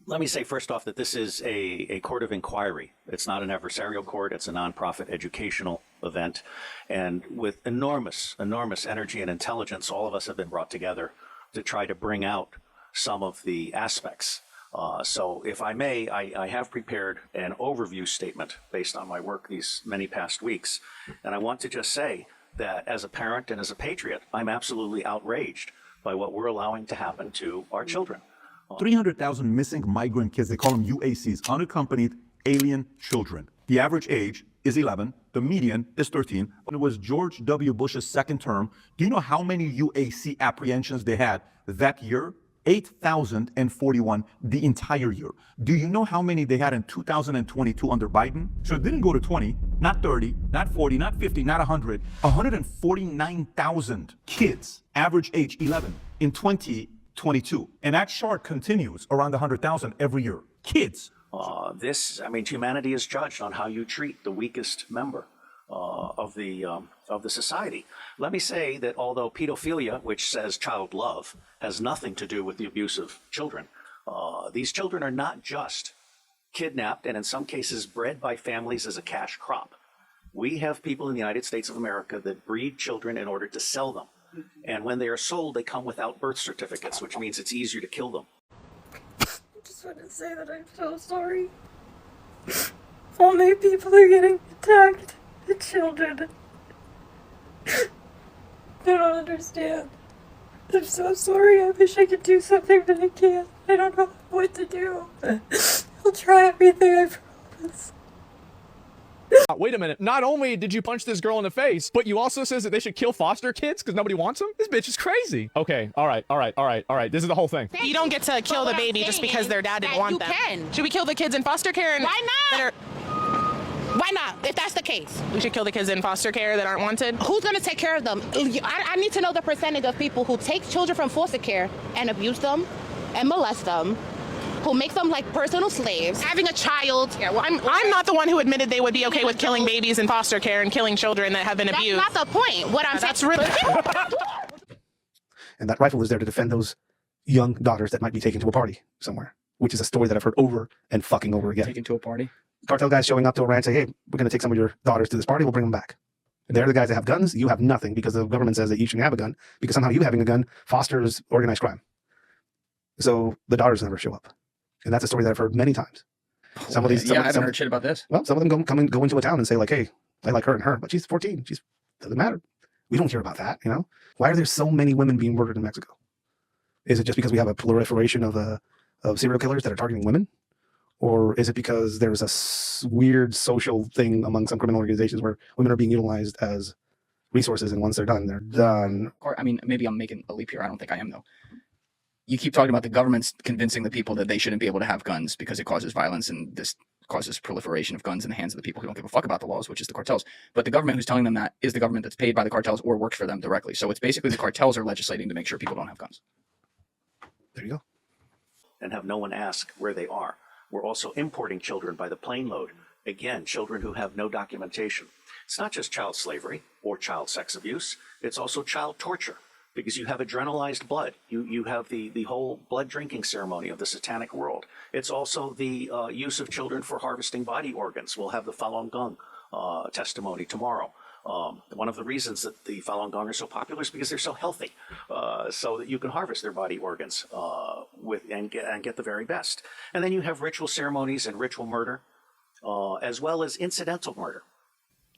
Let me say first off that this is a court of inquiry. It's not an adversarial court. It's a nonprofit educational event. And with enormous, enormous energy and intelligence, all of us have been brought together to try to bring out some of the aspects. So if I may, I have prepared an overview statement based on my work these many past weeks. And I want to just say that as a parent and as a patriot, I'm absolutely outraged by what we're allowing to happen to our children. 300,000 missing migrant kids, they call them UACs, unaccompanied alien children. The average age is 11, the median is 13. It was George W. Bush's second term. Do you know how many UAC apprehensions they had that year? 8,041 the entire year. Do you know how many they had in 2022 under Biden? So it didn't go to 20, not 30, not 40, not 50, not 100. 149,000 kids, average age 11, in 2022. And that chart continues around 100,000 every year. Kids. Humanity is judged on how you treat the weakest member of the society. Let me say that although pedophilia, which says child love, has nothing to do with the abuse of children, these children are not just kidnapped and in some cases bred by families as a cash crop. We have people in the United States of America that breed children in order to sell them. And when they are sold, they come without birth certificates, which means it's easier to kill them. I just want to say that I'm so sorry. So many people are getting attacked. The children. They don't understand. I'm so sorry. I wish I could do something, but I can't. I don't know what to do. I'll try everything, I promise. Wait a minute. Not only did you punch this girl in the face, but you also says that they should kill foster kids because nobody wants them? This bitch is crazy. Okay, all right. This is the whole thing. You don't get to kill the baby just because their dad didn't want them. You can. Should we kill the kids in foster care? Why not? Why not, if that's the case? We should kill the kids in foster care that aren't wanted? Who's going to take care of them? I need to know the percentage of people who take children from foster care and abuse them and molest them, who make them like personal slaves, having a child. Yeah, well, I'm not the one who admitted they would be okay with killing babies in foster care and killing children that have been abused. That's not the point. What I'm saying. That's really... And that rifle is there to defend those young daughters that might be taken to a party somewhere, which is a story that I've heard over and fucking over again. Taken to a party? Cartel guys showing up to a ranch say, hey, we're going to take some of your daughters to this party. We'll bring them back. They're the guys that have guns. You have nothing because the government says that you shouldn't have a gun because somehow you having a gun fosters organized crime. So the daughters never show up. And that's a story that I've heard many times. I haven't heard shit about this. Well, some of them go into a town and say like, hey, I like her and her, but she's 14. Doesn't matter. We don't hear about that, you know? Why are there so many women being murdered in Mexico? Is it just because we have a proliferation of serial killers that are targeting women? Or is it because there's a weird social thing among some criminal organizations where women are being utilized as resources, and once they're done, they're done? Or, I mean, maybe I'm making a leap here. I don't think I am, though. You keep talking about the government's convincing the people that they shouldn't be able to have guns because it causes violence and this causes proliferation of guns in the hands of the people who don't give a fuck about the laws, which is the cartels. But the government who's telling them that is the government that's paid by the cartels or works for them directly. So it's basically the cartels are legislating to make sure people don't have guns. There you go. And have no one ask where they are. We're also importing children by the plane load. Again, children who have no documentation. It's not just child slavery or child sex abuse. It's also child torture because you have adrenalized blood. You have the whole blood drinking ceremony of the satanic world. It's also the use of children for harvesting body organs. We'll have the Falun Gong testimony tomorrow. One of the reasons that the Falun Gong are so popular is because they're so healthy, so that you can harvest their body organs and get the very best. And then you have ritual ceremonies and ritual murder, as well as incidental murder.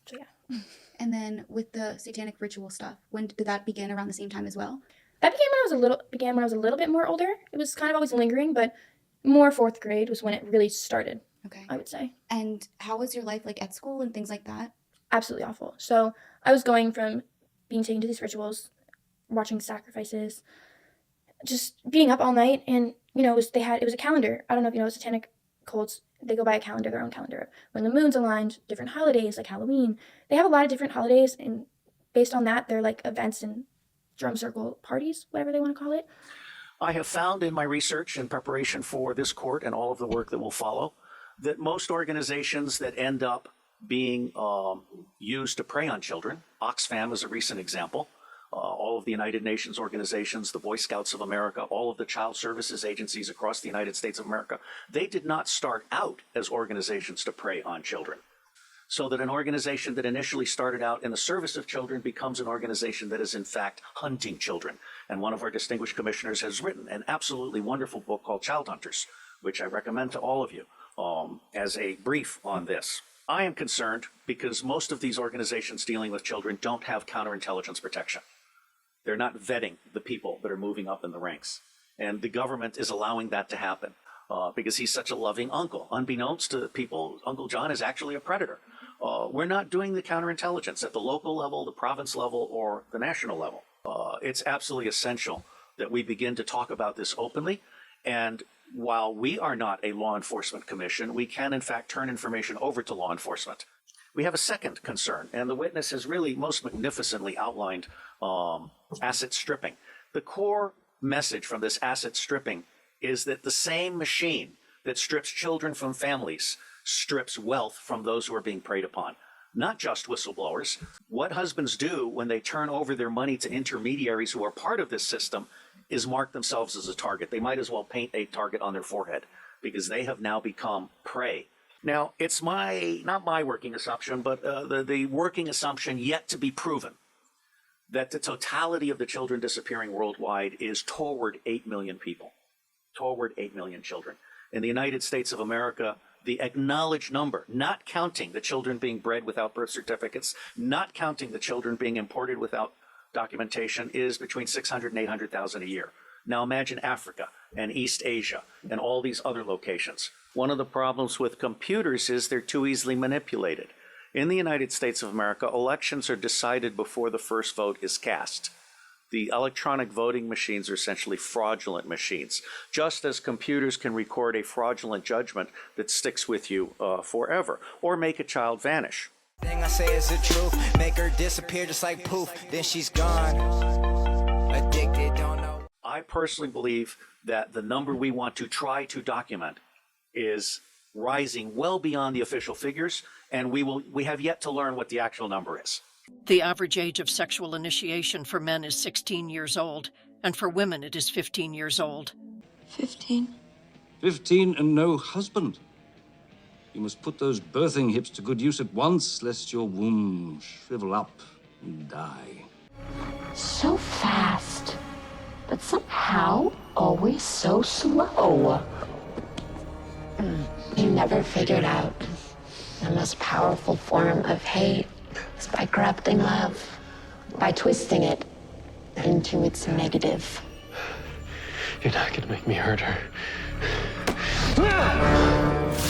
So, yeah. And then with the satanic ritual stuff, when did that begin? Around the same time as well? That began when I was a little bit more older. It was kind of always lingering, but more 4th grade was when it really started. Okay. I would say. And how was your life like at school and things like that? Absolutely awful. So I was going from being taken to these rituals, watching sacrifices, just being up all night, and it was a calendar. I don't know if you know, satanic cults, they go by a calendar, their own calendar. When the moon's aligned, different holidays like Halloween, they have a lot of different holidays, and based on that, they're like events and drum circle parties, whatever they want to call it. I have found in my research in preparation for this court and all of the work that will follow that most organizations that end up being used to prey on children, Oxfam is a recent example, all of the United Nations organizations, the Boy Scouts of America, all of the child services agencies across the United States of America, they did not start out as organizations to prey on children. So that an organization that initially started out in the service of children becomes an organization that is in fact hunting children. And one of our distinguished commissioners has written an absolutely wonderful book called Child Hunters, which I recommend to all of you as a brief on this. I am concerned because most of these organizations dealing with children don't have counterintelligence protection. They're not vetting the people that are moving up in the ranks. And the government is allowing that to happen because he's such a loving uncle. Unbeknownst to people, Uncle John is actually a predator. We're not doing the counterintelligence at the local level, the province level, or the national level. It's absolutely essential that we begin to talk about this openly. And while we are not a law enforcement commission, we can in fact turn information over to law enforcement. We have a second concern, and the witness has really most magnificently outlined asset stripping. The core message from this asset stripping is that the same machine that strips children from families strips wealth from those who are being preyed upon. Not just whistleblowers. What husbands do when they turn over their money to intermediaries who are part of this system is mark themselves as a target. They might as well paint a target on their forehead because they have now become prey. Now, it's not my working assumption, but the working assumption yet to be proven that the totality of the children disappearing worldwide is toward 8 million people, toward 8 million children. In the United States of America, the acknowledged number, not counting the children being bred without birth certificates, not counting the children being imported without documentation, is between 600 and 800,000 a year. Now imagine Africa and East Asia and all these other locations. One of the problems with computers is they're too easily manipulated. In the United States of America, elections are decided before the first vote is cast. The electronic voting machines are essentially fraudulent machines, just as computers can record a fraudulent judgment that sticks with you forever, or make a child vanish. Thing I say is the truth, make her disappear just like poof, then she's gone. Addicted, don't know. I personally believe that the number we want to try to document is rising well beyond the official figures, and we have yet to learn what the actual number is. The average age of sexual initiation for men is 16 years old, and for women it is 15 years old. 15? 15 and no husband. You must put those birthing hips to good use at once, lest your womb shrivel up and die. So fast, but somehow always so slow. You never figured out the most powerful form of hate is by corrupting love, by twisting it into its negative. You're not gonna make me hurt her.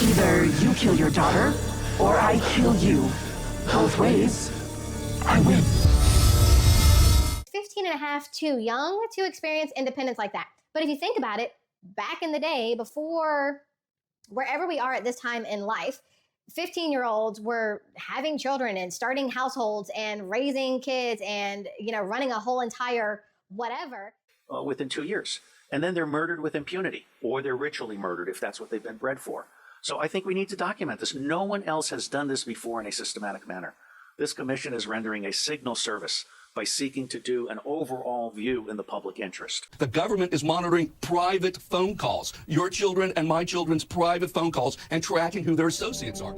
Either you kill your daughter, or I kill you. Both ways, I win. 15 and a half, too young to experience independence like that. But if you think about it, back in the day, before wherever we are at this time in life, 15-year-olds were having children and starting households and raising kids and, running a whole entire whatever. Within 2 years. And then they're murdered with impunity, or they're ritually murdered if that's what they've been bred for. So I think we need to document this. No one else has done this before in a systematic manner. This commission is rendering a signal service by seeking to do an overall view in the public interest. The government is monitoring private phone calls, your children and my children's private phone calls, and tracking who their associates are.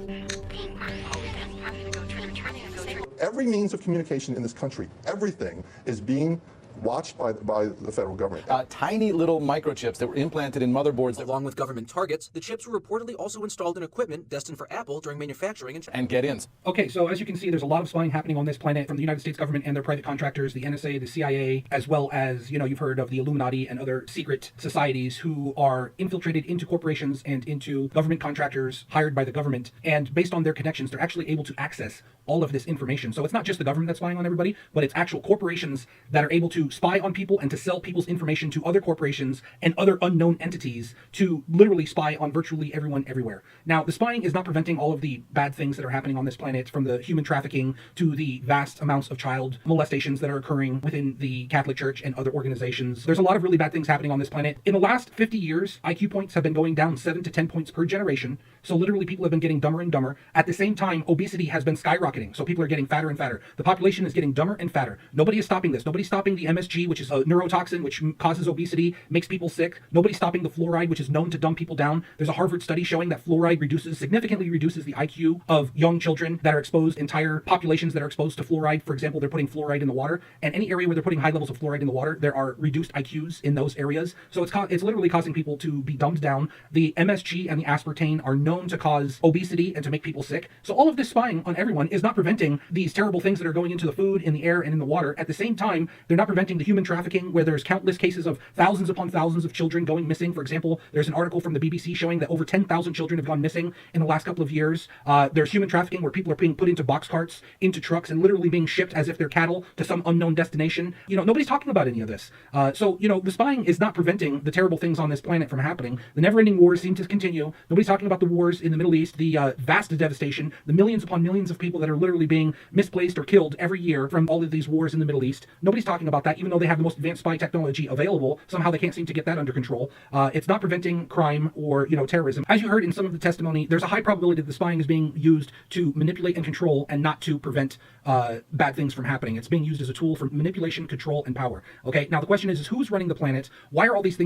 Every means of communication in this country, everything is being watched by the federal government. Tiny little microchips that were implanted in motherboards. Along with government targets, the chips were reportedly also installed in equipment destined for Apple during manufacturing and get-ins. Okay, so as you can see, there's a lot of spying happening on this planet from the United States government and their private contractors, the NSA, the CIA, as well as, you've heard of the Illuminati and other secret societies who are infiltrated into corporations and into government contractors hired by the government. And based on their connections, they're actually able to access all of this information. So it's not just the government that's spying on everybody, but it's actual corporations that are able to spy on people and to sell people's information to other corporations and other unknown entities to literally spy on virtually everyone everywhere. Now, the spying is not preventing all of the bad things that are happening on this planet, from the human trafficking to the vast amounts of child molestations that are occurring within the Catholic Church and other organizations. There's a lot of really bad things happening on this planet. In the last 50 years, IQ points have been going down 7 to 10 points per generation. So literally people have been getting dumber and dumber. At the same time, obesity has been skyrocketing. skyrocketing. So people are getting fatter and fatter. The population is getting dumber and fatter. Nobody is stopping this. Nobody's stopping the MSG, which is a neurotoxin which causes obesity, makes people sick. Nobody's stopping the fluoride, which is known to dumb people down. There's a Harvard study showing that fluoride significantly reduces the IQ of young children that are exposed, entire populations that are exposed to fluoride. For example, they're putting fluoride in the water, and any area where they're putting high levels of fluoride in the water, there are reduced IQs in those areas. So it's literally causing people to be dumbed down. The MSG and the aspartame are known to cause obesity and to make people sick. So all of this spying on everyone is not preventing these terrible things that are going into the food, in the air, and in the water. At the same time, they're not preventing the human trafficking, where there's countless cases of thousands upon thousands of children going missing. For example, there's an article from the BBC showing that over 10,000 children have gone missing in the last couple of years. There's human trafficking where people are being put into box carts, into trucks, and literally being shipped as if they're cattle to some unknown destination. Nobody's talking about any of this. So the spying is not preventing the terrible things on this planet from happening. The never-ending wars seem to continue. Nobody's talking about the wars in the Middle East, the vast devastation, the millions upon millions of people that are literally being misplaced or killed every year from all of these wars in the Middle East. Nobody's talking about that, even though they have the most advanced spy technology available. Somehow they can't seem to get that under control. It's not preventing crime or terrorism. As you heard in some of the testimony, there's a high probability that the spying is being used to manipulate and control, and not to prevent bad things from happening. It's being used as a tool for manipulation, control, and power. Okay, now the question is who's running the planet? Why are all these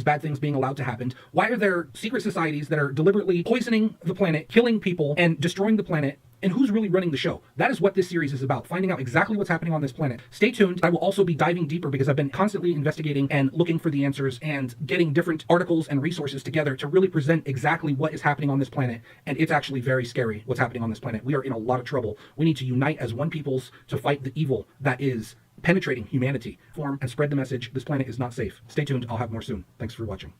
bad things being allowed to happen? Why are there secret societies that are deliberately poisoning the planet, killing people, and destroying the planet? And who's really running the show? That is what this series is about, finding out exactly what's happening on this planet. Stay tuned. I will also be diving deeper because I've been constantly investigating and looking for the answers and getting different articles and resources together to really present exactly what is happening on this planet. And it's actually very scary what's happening on this planet. We are in a lot of trouble. We need to unite as one peoples to fight the evil that is penetrating humanity. Form and spread the message. This planet is not safe. Stay tuned. I'll have more soon. Thanks for watching.